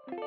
Assalamualaikum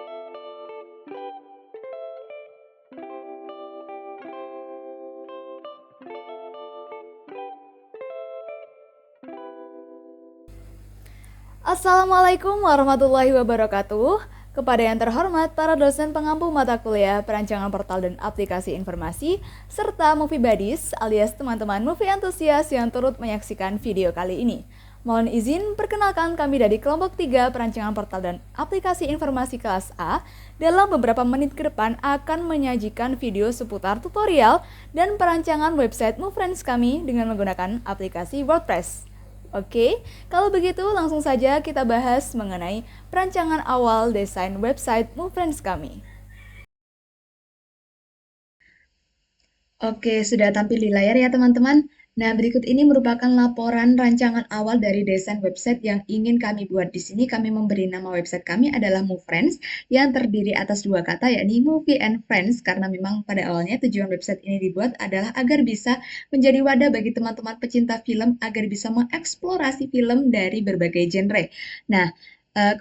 warahmatullahi wabarakatuh. Kepada yang terhormat para dosen pengampu mata kuliah perancangan portal dan aplikasi informasi, serta movie buddies alias teman-teman movie antusias yang turut menyaksikan video kali ini. Mohon izin perkenalkan kami dari kelompok 3 perancangan portal dan aplikasi informasi kelas A. Dalam beberapa menit ke depan akan menyajikan video seputar tutorial dan perancangan website MoveFriends kami dengan menggunakan aplikasi WordPress. Oke, kalau begitu langsung saja kita bahas mengenai perancangan awal desain website MoveFriends kami. Oke, sudah tampil di layar ya teman-teman. Nah, berikut ini merupakan laporan rancangan awal dari desain website yang ingin kami buat. Di sini kami memberi nama website kami adalah MoveFriends yang terdiri atas dua kata yakni Movie and Friends karena memang pada awalnya tujuan website ini dibuat adalah agar bisa menjadi wadah bagi teman-teman pecinta film agar bisa mengeksplorasi film dari berbagai genre. Nah,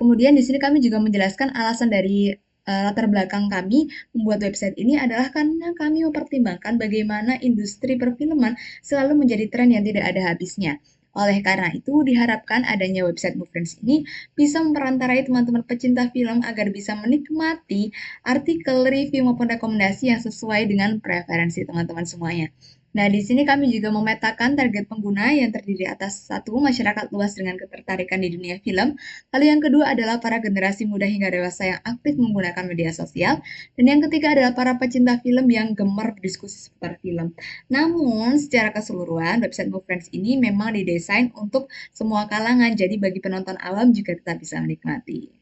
kemudian di sini kami juga menjelaskan alasan dari latar belakang kami membuat website ini adalah karena kami mempertimbangkan bagaimana industri perfilman selalu menjadi tren yang tidak ada habisnya. Oleh karena itu, diharapkan adanya website MoveFriends ini bisa memperantarai teman-teman pecinta film agar bisa menikmati artikel, review, maupun rekomendasi yang sesuai dengan preferensi teman-teman semuanya. Nah, di sini kami juga memetakan target pengguna yang terdiri atas satu, masyarakat luas dengan ketertarikan di dunia film. Lalu yang kedua adalah para generasi muda hingga dewasa yang aktif menggunakan media sosial. Dan yang ketiga adalah para pecinta film yang gemar berdiskusi seputar film. Namun, secara keseluruhan, website MoveFriends ini memang didesain untuk semua kalangan, jadi bagi penonton awam juga tetap bisa menikmati.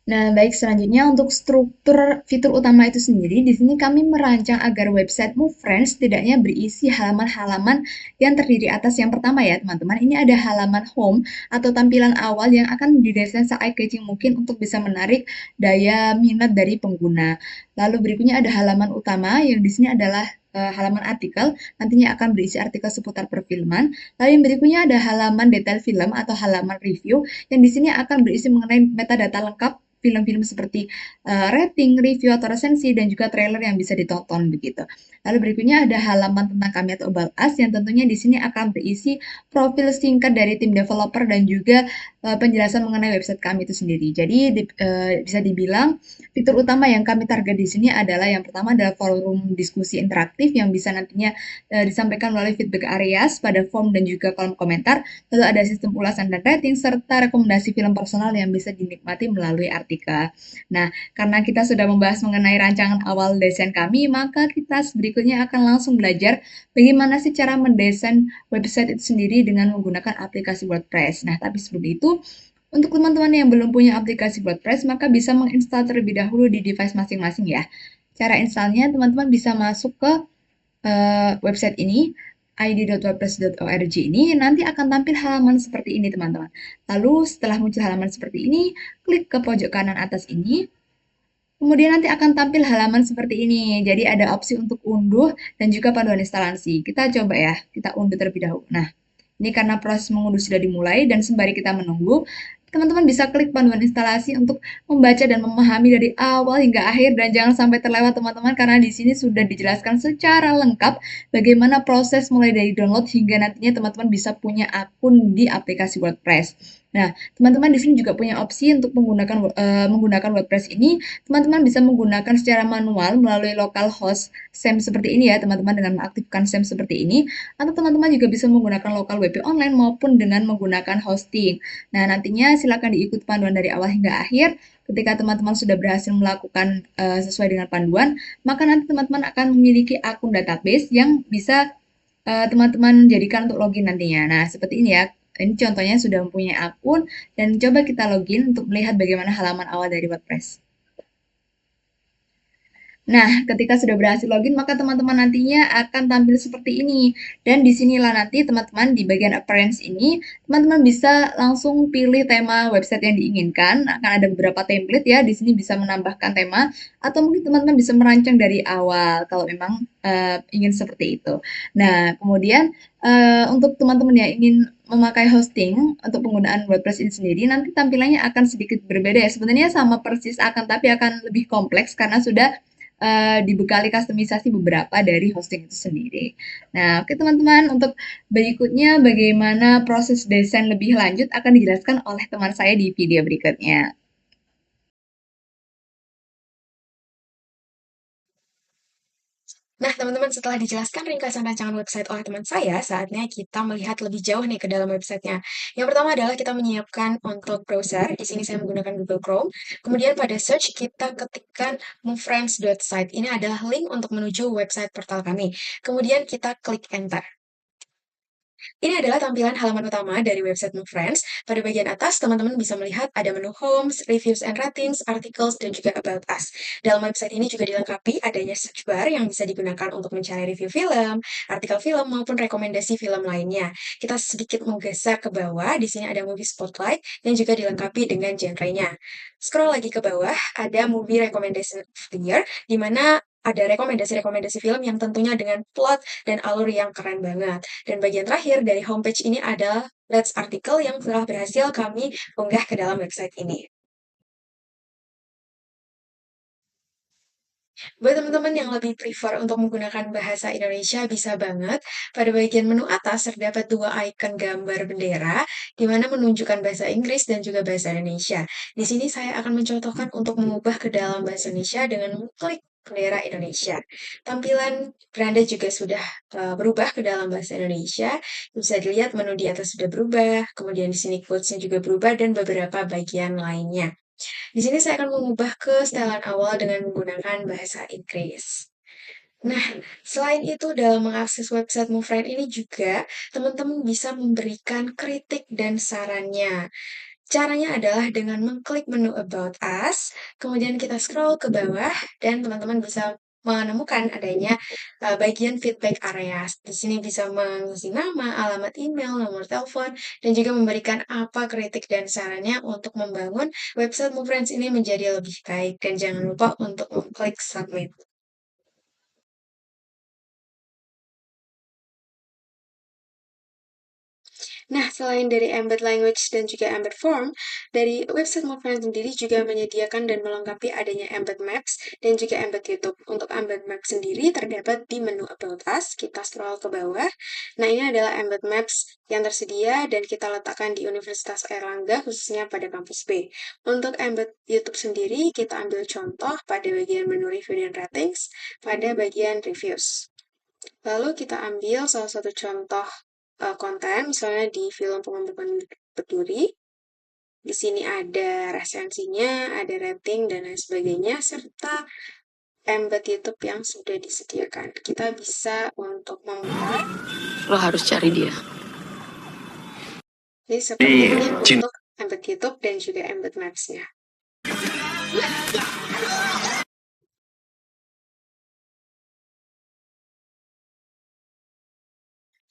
Nah, baik selanjutnya untuk struktur fitur utama itu sendiri, di sini kami merancang agar website MoveFriends setidaknya berisi halaman-halaman yang terdiri atas yang pertama ya teman-teman, ini ada halaman home atau tampilan awal yang akan didesain se-eye-catching mungkin untuk bisa menarik daya minat dari pengguna. Lalu berikutnya ada halaman utama yang di sini adalah halaman artikel, nantinya akan berisi artikel seputar perfilman. Lalu yang berikutnya ada halaman detail film atau halaman review yang di sini akan berisi mengenai metadata lengkap film-film seperti rating, review atau resensi dan juga trailer yang bisa ditonton begitu. Lalu berikutnya ada halaman tentang kami atau about us yang tentunya di sini akan berisi profil singkat dari tim developer dan juga penjelasan mengenai website kami itu sendiri. Jadi bisa dibilang fitur utama yang kami target di sini adalah yang pertama adalah forum diskusi interaktif yang bisa nantinya disampaikan melalui feedback areas pada form dan juga kolom komentar. Lalu ada sistem ulasan dan rating serta rekomendasi film personal yang bisa dinikmati melalui artikel. Nah, karena kita sudah membahas mengenai rancangan awal desain kami, maka kita berikutnya akan langsung belajar bagaimana sih cara mendesain website itu sendiri dengan menggunakan aplikasi WordPress. Nah, tapi sebelum itu, untuk teman-teman yang belum punya aplikasi WordPress, maka bisa menginstal terlebih dahulu di device masing-masing ya. Cara instalnya, teman-teman bisa masuk ke website ini, id.wordpress.org ini, nanti akan tampil halaman seperti ini, teman-teman. Lalu setelah muncul halaman seperti ini, klik ke pojok kanan atas ini, kemudian nanti akan tampil halaman seperti ini. Jadi ada opsi untuk unduh dan juga panduan instalasi. Kita coba ya, kita unduh terlebih dahulu. Nah, ini karena proses mengunduh sudah dimulai dan sembari kita menunggu, teman-teman bisa klik panduan instalasi untuk membaca dan memahami dari awal hingga akhir dan jangan sampai terlewat teman-teman karena di sini sudah dijelaskan secara lengkap bagaimana proses mulai dari download hingga nantinya teman-teman bisa punya akun di aplikasi WordPress. Nah, teman-teman di sini juga punya opsi untuk menggunakan WordPress ini. Teman-teman bisa menggunakan secara manual melalui localhost SEM seperti ini ya, teman-teman dengan mengaktifkan SEM seperti ini. Atau teman-teman juga bisa menggunakan lokal WP online maupun dengan menggunakan hosting. Nah, nantinya silakan diikuti panduan dari awal hingga akhir. Ketika teman-teman sudah berhasil melakukan sesuai dengan panduan, maka nanti teman-teman akan memiliki akun database yang bisa teman-teman jadikan untuk login nantinya. Nah, seperti ini ya. Ini contohnya sudah mempunyai akun dan coba kita login untuk melihat bagaimana halaman awal dari WordPress. Nah, ketika sudah berhasil login, maka teman-teman nantinya akan tampil seperti ini. Dan disinilah nanti teman-teman di bagian appearance ini, teman-teman bisa langsung pilih tema website yang diinginkan. Akan ada beberapa template ya, di sini bisa menambahkan tema, atau mungkin teman-teman bisa merancang dari awal kalau memang ingin seperti itu. Nah, kemudian untuk teman-teman yang ingin memakai hosting untuk penggunaan WordPress ini sendiri, nanti tampilannya akan sedikit berbeda ya. Sebenarnya sama persis akan, tapi akan lebih kompleks karena sudah dibekali kustomisasi beberapa dari hosting itu sendiri. Nah, oke teman-teman, untuk berikutnya bagaimana proses desain lebih lanjut akan dijelaskan oleh teman saya di video berikutnya. Nah, teman-teman, setelah dijelaskan ringkasan rancangan website oleh teman saya, saatnya kita melihat lebih jauh nih ke dalam websitenya. Yang pertama adalah kita menyiapkan untuk browser. Di sini saya menggunakan Google Chrome. Kemudian pada search kita ketikkan movefriends.site. Ini adalah link untuk menuju website portal kami. Kemudian kita klik enter. Ini adalah tampilan halaman utama dari website Move Friends. Pada bagian atas, teman-teman bisa melihat ada menu Homes, Reviews and Ratings, Articles, dan juga About Us. Dalam website ini juga dilengkapi adanya search bar yang bisa digunakan untuk mencari review film, artikel film, maupun rekomendasi film lainnya. Kita sedikit menggeser ke bawah, di sini ada Movie Spotlight yang juga dilengkapi dengan genre-nya. Scroll lagi ke bawah, ada Movie Recommendation of the Year, di mana ada rekomendasi-rekomendasi film yang tentunya dengan plot dan alur yang keren banget. Dan bagian terakhir dari homepage ini adalah Let's artikel yang telah berhasil kami unggah ke dalam website ini. Buat teman-teman yang lebih prefer untuk menggunakan bahasa Indonesia, bisa banget. Pada bagian menu atas terdapat dua icon gambar bendera, di mana menunjukkan bahasa Inggris dan juga bahasa Indonesia. Di sini saya akan mencontohkan untuk mengubah ke dalam bahasa Indonesia dengan mengklik bendera Indonesia. Tampilan beranda juga sudah berubah ke dalam bahasa Indonesia. Bisa dilihat menu di atas sudah berubah, kemudian di sini quotes-nya juga berubah, dan beberapa bagian lainnya. Di sini saya akan mengubah ke setelan awal dengan menggunakan bahasa Inggris. Nah, selain itu dalam mengakses website MoveFriend ini juga teman-teman bisa memberikan kritik dan sarannya. Caranya adalah dengan mengklik menu About Us, kemudian kita scroll ke bawah, dan teman-teman bisa menemukan adanya bagian feedback areas. Di sini bisa mengisi nama, alamat email, nomor telepon, dan juga memberikan apa kritik dan sarannya untuk membangun website MoveFriends ini menjadi lebih baik. Dan jangan lupa untuk mengklik submit. Nah, selain dari embed language dan juga embed form, dari website Movement sendiri juga menyediakan dan melengkapi adanya embed maps dan juga embed YouTube. Untuk embed map sendiri terdapat di menu About Us, kita scroll ke bawah. Nah, ini adalah embed maps yang tersedia dan kita letakkan di Universitas Airlangga, khususnya pada kampus B. Untuk embed YouTube sendiri, kita ambil contoh pada bagian menu review dan ratings, pada bagian reviews. Lalu kita ambil salah satu contoh konten, misalnya di film Pengembangan Berduri. Di sini ada resensinya, ada rating, dan lain sebagainya, serta embed YouTube yang sudah disediakan. Kita bisa untuk membuat. Lo harus cari dia. Jadi seperti ini untuk embed YouTube dan juga embed Maps-nya.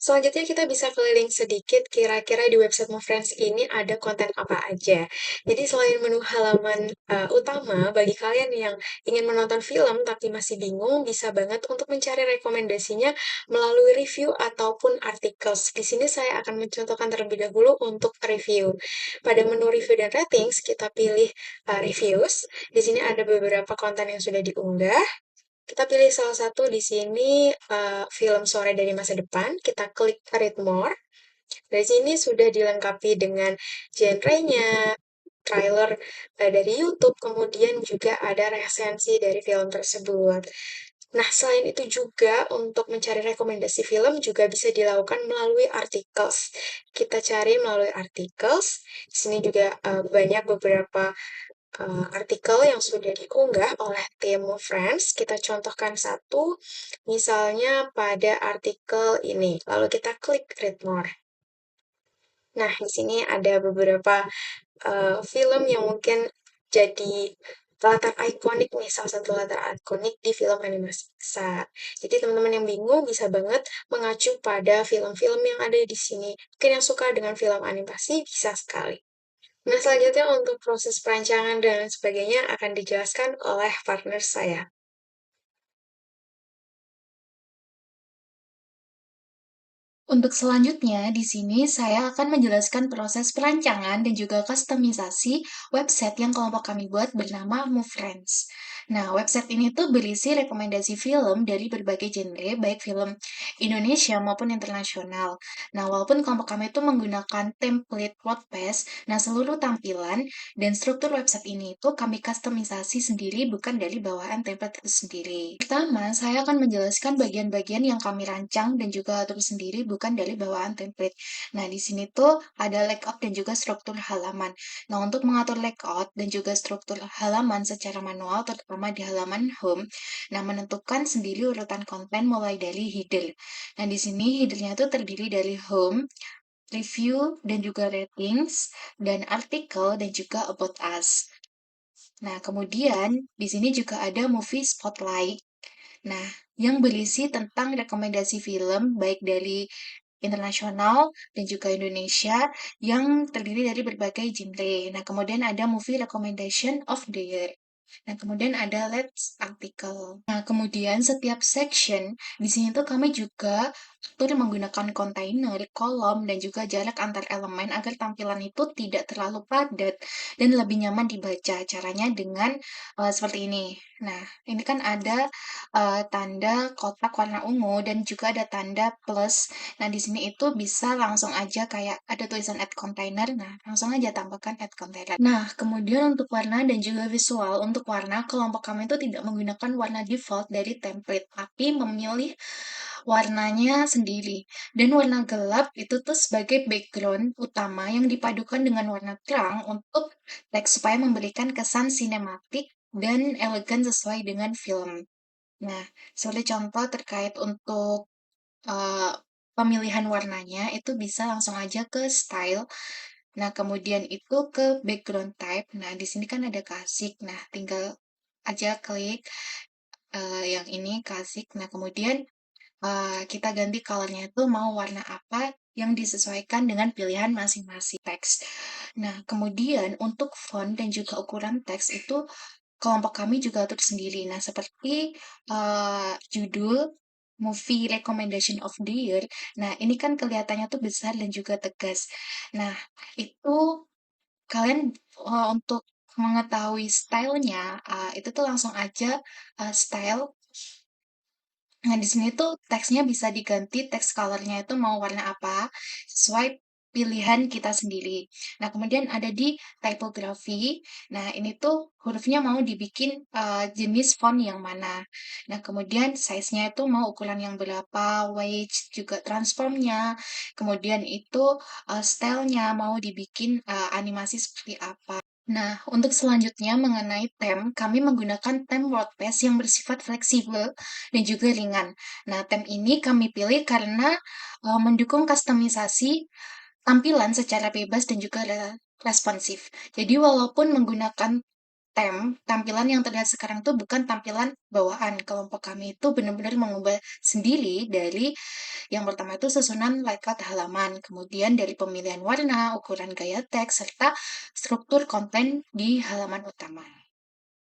Selanjutnya kita bisa keliling sedikit kira-kira di website MoveFriends ini ada konten apa aja. Jadi selain menu halaman utama, bagi kalian yang ingin menonton film tapi masih bingung, bisa banget untuk mencari rekomendasinya melalui review ataupun artikel. Di sini saya akan mencontohkan terlebih dahulu untuk review. Pada menu review dan ratings, kita pilih reviews. Di sini ada beberapa konten yang sudah diunggah. Kita pilih salah satu di sini film Sore dari Masa Depan. Kita klik Read More. Dari sini sudah dilengkapi dengan genre-nya, trailer dari YouTube, kemudian juga ada resensi dari film tersebut. Nah, selain itu juga untuk mencari rekomendasi film juga bisa dilakukan melalui articles. Kita cari melalui articles. Di sini juga banyak beberapa artikel yang sudah diunggah oleh tim Friends. Kita contohkan satu, misalnya pada artikel ini. Lalu kita klik Read More. Nah, di sini ada beberapa film yang mungkin jadi latar ikonik nih, salah satu latar ikonik di film animasi Pixar. Jadi teman-teman yang bingung bisa banget mengacu pada film-film yang ada di sini. Mungkin yang suka dengan film animasi bisa sekali. Nah, selanjutnya untuk proses perancangan dan sebagainya akan dijelaskan oleh partner saya. Untuk selanjutnya, di sini saya akan menjelaskan proses perancangan dan juga kustomisasi website yang kelompok kami buat bernama MoveFriends. Nah, website ini tuh berisi rekomendasi film dari berbagai genre, baik film Indonesia maupun internasional. Nah, walaupun kelompok kami itu menggunakan template WordPress, nah seluruh tampilan dan struktur website ini itu kami kustomisasi sendiri bukan dari bawahan template itu sendiri. Pertama, saya akan menjelaskan bagian-bagian yang kami rancang dan juga atur sendiri bukan dari bawaan template. Nah, di sini tuh ada layout dan juga struktur halaman. Nah, untuk mengatur layout dan juga struktur halaman secara manual, terutama di halaman home, nah menentukan sendiri urutan konten mulai dari header. Nah, di sini headernya itu terdiri dari home, review, dan juga ratings, dan artikel, dan juga about us. Nah, kemudian di sini juga ada movie spotlight. Nah, yang berisi tentang rekomendasi film baik dari internasional dan juga Indonesia yang terdiri dari berbagai genre. Nah, kemudian ada movie recommendation of the year. Nah, kemudian ada Let's artikel. Nah, kemudian setiap section di sini tuh kami juga atur menggunakan kontainer, kolom, dan juga jarak antar elemen agar tampilan itu tidak terlalu padat dan lebih nyaman dibaca. Caranya dengan seperti ini. Nah, ini kan ada tanda kotak warna ungu dan juga ada tanda plus. Nah, di sini itu bisa langsung aja kayak ada tulisan add container. Nah, langsung aja tambahkan add container. Nah, kemudian untuk warna dan juga visual. Untuk warna, kelompok kami itu tidak menggunakan warna default dari template, tapi memilih warnanya sendiri. Dan warna gelap itu tuh sebagai background utama yang dipadukan dengan warna terang untuk teks supaya memberikan kesan sinematik dan elegan sesuai dengan film. Nah, seperti contoh terkait untuk uh, pemilihan warnanya, itu bisa langsung aja ke style. Nah, kemudian itu ke background type. Nah, di sini kan ada kasih. Nah, tinggal aja klik yang ini kasih. Nah, kemudian kita ganti colornya itu mau warna apa yang disesuaikan dengan pilihan masing-masing teks. Nah, kemudian untuk font dan juga ukuran teks itu kelompok kami juga atur sendiri. Nah, seperti judul movie recommendation of the year. Nah, ini kan kelihatannya tuh besar dan juga tegas. Nah, itu kalian untuk mengetahui stylenya, itu tuh langsung aja style. Nah, di sini tuh teksnya bisa diganti, teks color-nya itu mau warna apa, sesuai pilihan kita sendiri. Nah, kemudian ada di typography. Nah, ini tuh hurufnya mau dibikin jenis font yang mana. Nah, kemudian size-nya itu mau ukuran yang berapa, weight, juga transformnya. Kemudian itu style-nya mau dibikin animasi seperti apa. Nah, untuk selanjutnya mengenai theme, kami menggunakan theme WordPress yang bersifat fleksibel dan juga ringan. Nah, theme ini kami pilih karena mendukung kustomisasi tampilan secara bebas dan juga responsif. Jadi, walaupun menggunakan theme, tampilan yang terlihat sekarang itu bukan tampilan bawaan. Kelompok kami itu benar-benar mengubah sendiri dari yang pertama itu susunan layout halaman, kemudian dari pemilihan warna, ukuran gaya teks, serta struktur konten di halaman utama.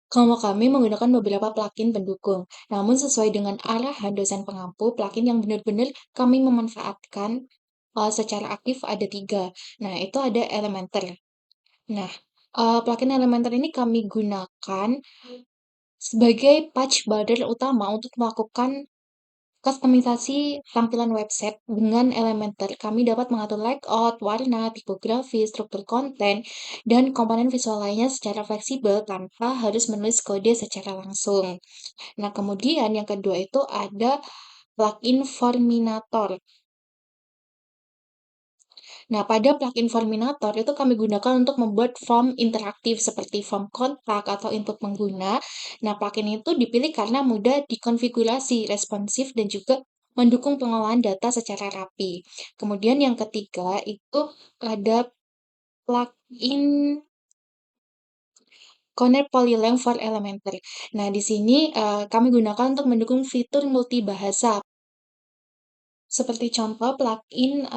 Kelompok kami menggunakan beberapa plugin pendukung, namun sesuai dengan arahan dosen pengampu, plugin yang benar-benar kami memanfaatkan secara aktif ada 3. Nah, itu ada Elementor. Nah, plugin Elementor ini kami gunakan sebagai patch builder utama untuk melakukan kustomisasi tampilan website dengan Elementor. Kami dapat mengatur layout, warna, tipografi, struktur konten, dan komponen visual lainnya secara fleksibel tanpa harus menulis kode secara langsung. Nah, kemudian yang kedua itu ada plugin Forminator. Nah, pada plugin Forminator itu kami gunakan untuk membuat form interaktif seperti form kontak atau input pengguna. Nah, plugin itu dipilih karena mudah dikonfigurasi, responsif, dan juga mendukung pengolahan data secara rapi. Kemudian yang ketiga itu ada plugin Connect Polylang for Elementary. Nah, di sini kami gunakan untuk mendukung fitur multibahasa. Seperti contoh plugin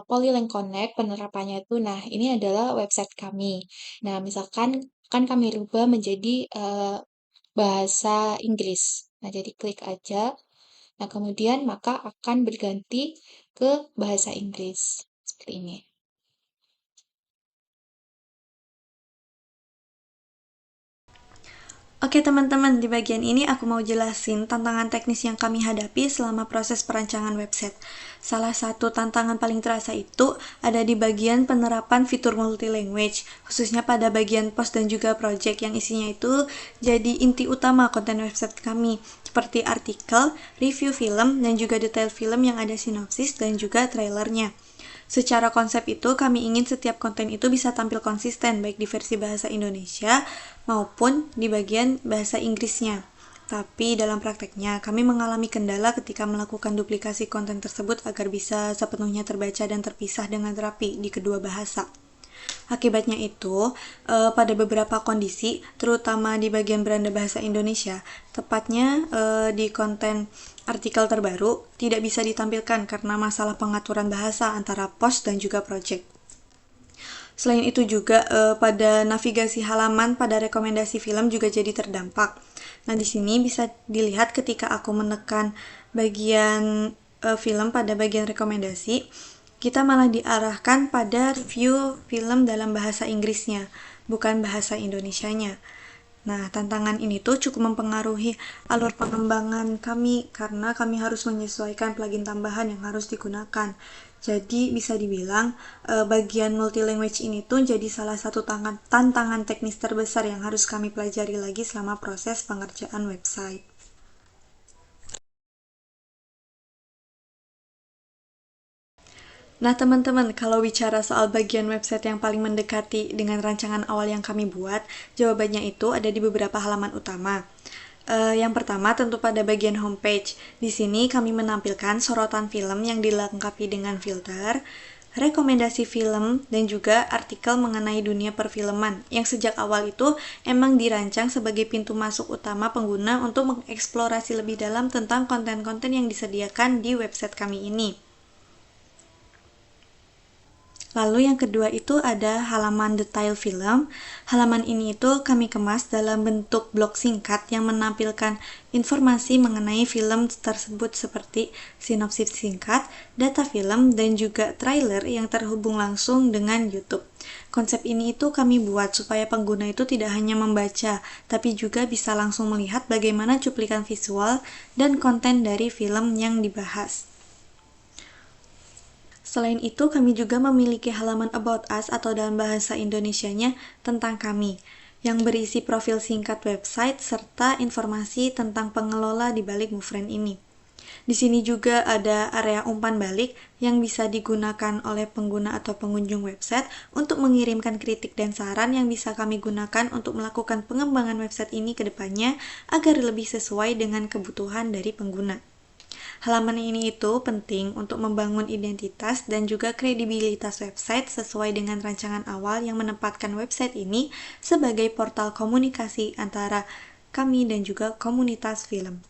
Polylang Connect penerapannya itu, nah ini adalah website kami. Nah, misalkan akan kami rubah menjadi bahasa Inggris. Nah, jadi klik aja. Nah, kemudian maka akan berganti ke bahasa Inggris. Seperti ini. Oke teman-teman, di bagian ini aku mau jelasin tantangan teknis yang kami hadapi selama proses perancangan website. Salah satu tantangan paling terasa itu ada di bagian penerapan fitur multi-language, khususnya pada bagian post dan juga project yang isinya itu jadi inti utama konten website kami, seperti artikel, review film, dan juga detail film yang ada sinopsis dan juga trailernya. Secara konsep itu, kami ingin setiap konten itu bisa tampil konsisten, baik di versi bahasa Indonesia maupun di bagian bahasa Inggrisnya. Tapi dalam prakteknya, kami mengalami kendala ketika melakukan duplikasi konten tersebut agar bisa sepenuhnya terbaca dan terpisah dengan rapi di kedua bahasa. Akibatnya itu, pada beberapa kondisi, terutama di bagian beranda bahasa Indonesia, tepatnya di konten artikel terbaru, tidak bisa ditampilkan karena masalah pengaturan bahasa antara post dan juga project. Selain itu juga, pada navigasi halaman pada rekomendasi film juga jadi terdampak. Nah, di sini bisa dilihat ketika aku menekan bagian film pada bagian rekomendasi, kita malah diarahkan pada review film dalam bahasa Inggrisnya, bukan bahasa Indonesianya. Nah, tantangan ini tuh cukup mempengaruhi alur pengembangan kami karena kami harus menyesuaikan plugin tambahan yang harus digunakan. Jadi bisa dibilang bagian multi-language ini tuh jadi salah satu tantangan teknis terbesar yang harus kami pelajari lagi selama proses pengerjaan website. Nah teman-teman, kalau bicara soal bagian website yang paling mendekati dengan rancangan awal yang kami buat, jawabannya itu ada di beberapa halaman utama. Yang pertama tentu pada bagian homepage. Di sini kami menampilkan sorotan film yang dilengkapi dengan filter, rekomendasi film, dan juga artikel mengenai dunia perfilman yang sejak awal itu emang dirancang sebagai pintu masuk utama pengguna untuk mengeksplorasi lebih dalam tentang konten-konten yang disediakan di website kami ini. Lalu yang kedua itu ada halaman detail film. Halaman ini itu kami kemas dalam bentuk blog singkat yang menampilkan informasi mengenai film tersebut seperti sinopsis singkat, data film, dan juga trailer yang terhubung langsung dengan YouTube. Konsep ini itu kami buat supaya pengguna itu tidak hanya membaca, tapi juga bisa langsung melihat bagaimana cuplikan visual dan konten dari film yang dibahas. Selain itu, kami juga memiliki halaman About Us atau dalam bahasa Indonesianya tentang kami, yang berisi profil singkat website serta informasi tentang pengelola di balik MoveFriend ini. Di sini juga ada area umpan balik yang bisa digunakan oleh pengguna atau pengunjung website untuk mengirimkan kritik dan saran yang bisa kami gunakan untuk melakukan pengembangan website ini ke depannya agar lebih sesuai dengan kebutuhan dari pengguna. Halaman ini itu penting untuk membangun identitas dan juga kredibilitas website sesuai dengan rancangan awal yang menempatkan website ini sebagai portal komunikasi antara kami dan juga komunitas film.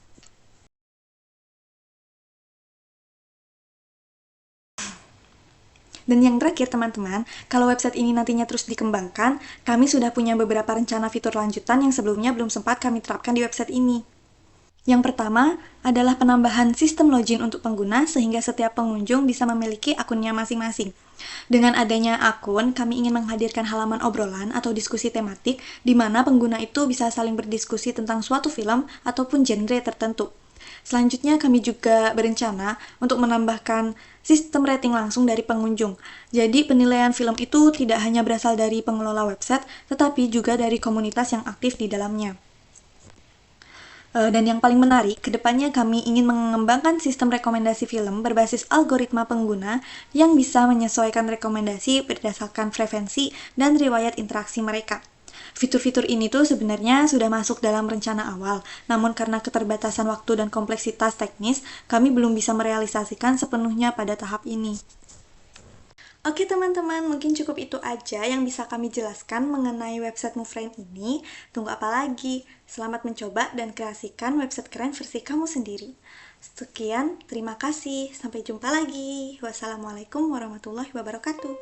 Dan yang terakhir teman-teman, kalau website ini nantinya terus dikembangkan, kami sudah punya beberapa rencana fitur lanjutan yang sebelumnya belum sempat kami terapkan di website ini. Yang pertama adalah penambahan sistem login untuk pengguna sehingga setiap pengunjung bisa memiliki akunnya masing-masing. Dengan adanya akun, kami ingin menghadirkan halaman obrolan atau diskusi tematik di mana pengguna itu bisa saling berdiskusi tentang suatu film ataupun genre tertentu. Selanjutnya, kami juga berencana untuk menambahkan sistem rating langsung dari pengunjung. Jadi, penilaian film itu tidak hanya berasal dari pengelola website, tetapi juga dari komunitas yang aktif di dalamnya. Dan yang paling menarik, kedepannya kami ingin mengembangkan sistem rekomendasi film berbasis algoritma pengguna yang bisa menyesuaikan rekomendasi berdasarkan preferensi dan riwayat interaksi mereka. Fitur-fitur ini tuh sebenarnya sudah masuk dalam rencana awal, namun karena keterbatasan waktu dan kompleksitas teknis, kami belum bisa merealisasikan sepenuhnya pada tahap ini. Oke teman-teman, mungkin cukup itu aja yang bisa kami jelaskan mengenai website MoveFriend ini. Tunggu apa lagi? Selamat mencoba dan kreasikan website keren versi kamu sendiri. Sekian, terima kasih. Sampai jumpa lagi. Wassalamualaikum warahmatullahi wabarakatuh.